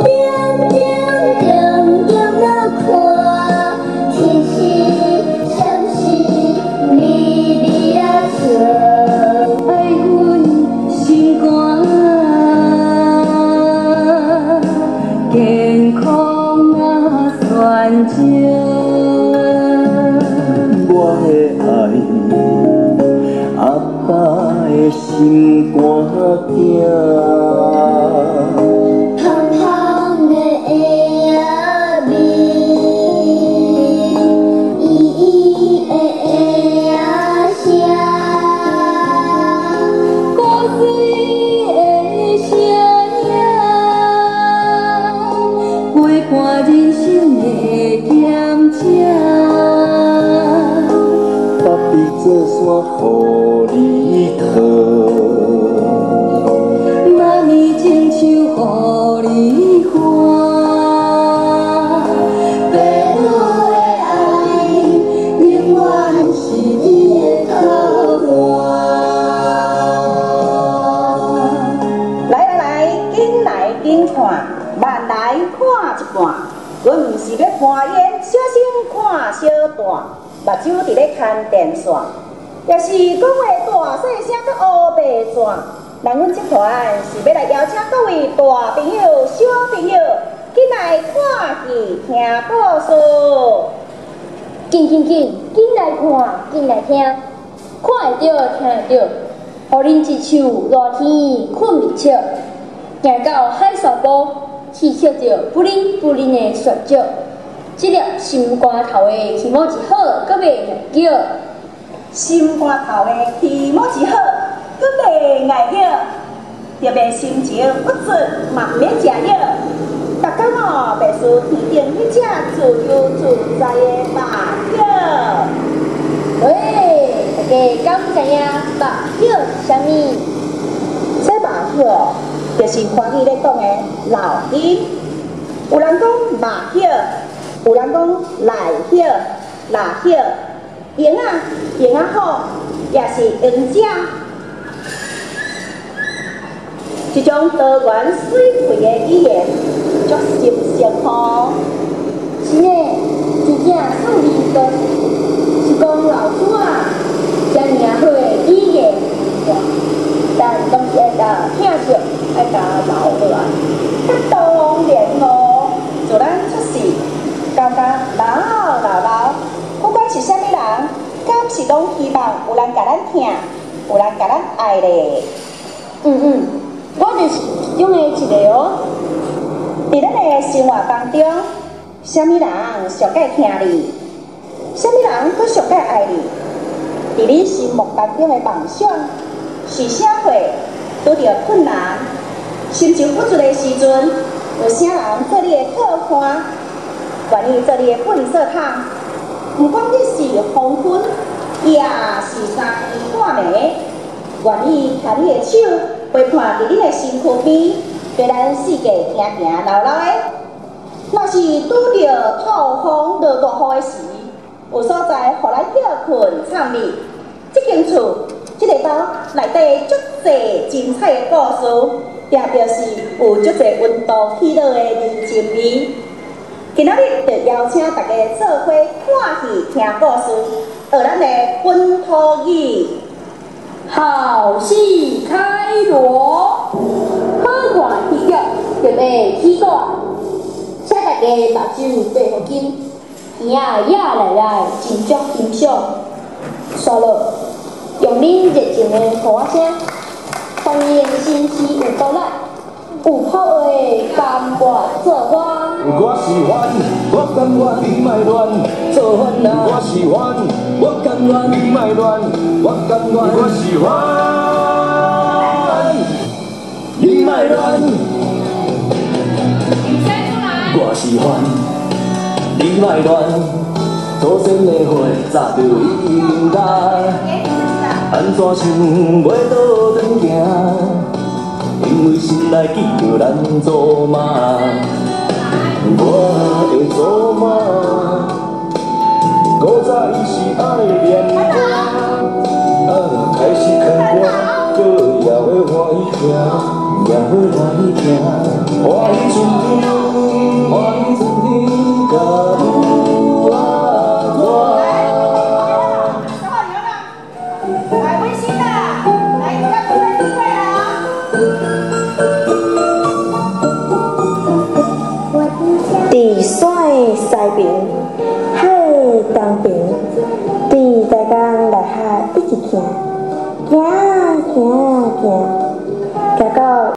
点点点点那看，天是相是美丽啊笑，爱阮心肝健康啊全照。我的爱，阿爸的心肝疼。香香的下面，依依的下声，歌水的声音，陪伴人生的咸食。把彼做伞，互你靠。妈咪亲手互你看，爸母的爱永远是你的靠伴。来，紧来紧看，慢来看一半。阮毋是要攀烟，小心看小段，目睭伫咧看电线，也是讲话大细声搁乌白转。咱阮集团是要来邀请各位大朋友、小朋友，紧来看戏、听故事。紧来看，紧来听，看会到，听会到，互恁一手热天困袂着，行到海沙坡，去捡着不灵不灵的雪石。这粒心肝头的气毛一好，搁袂叫。心肝头的气毛一好，搁袂爱叫，特别心情不准嘛免食药。逐工袂输天顶迄只自由自在的白鸟。喂，大家敢知影白鸟是啥物？这白鸟就是华语咧讲的老鹰。有人讲白鸟，有人讲赖鸟、腊鸟。鹰啊好，也是鹰者，一种多元水培的语言，足熟悉吼。是呢，真正数字多，是讲老师啊，遮尔啊好的语言，但拢是会甲听着，爱甲留落来。当然咯，自咱出世，感觉老，不管是啥物人，敢是拢希望有人甲咱听，有人甲咱爱咧。我就是其中的一个哦。伫咱的生活当中，啥物人上介听你？啥物人佫上介爱你？伫你心目当中的梦想是啥货？拄着困难、心情不足的时阵，有啥人做你的靠伴？愿意做你的粪扫桶？不管你是黄昏，也是三更半暝，愿意牵你的手，陪伴伫你的身躯边，陪咱世界行行老老的。若是拄着透风落大雨的时，有所在互咱歇困畅眠。这间厝，这个岛内底足侪精彩的故事，定就是有足侪温度喜乐的人情味。今仔日就邀请大家做伙看戏、听故事，学咱的本土语。好戏开锣，好看戏剧就要起歌，请大家目睭闭好紧，耳仔也来真足欣赏。刷落，用恁热情的歌声，欢迎新市有够力，有泡的甘愿做我。我是烦，我甘愿你莫乱，做烦恼。我是烦，我甘愿你莫乱，我甘愿。我是烦，你莫乱。我是烦，你莫乱。祖先的花早就应该，安怎想袂倒转行？因为心内记着咱祖妈。我的祖妈，古早伊是爱念歌，开始看歌，搁也要欢喜听，也要欢喜听，欢喜春天。边，海的东边，对大家来下一直行，行行行，行到。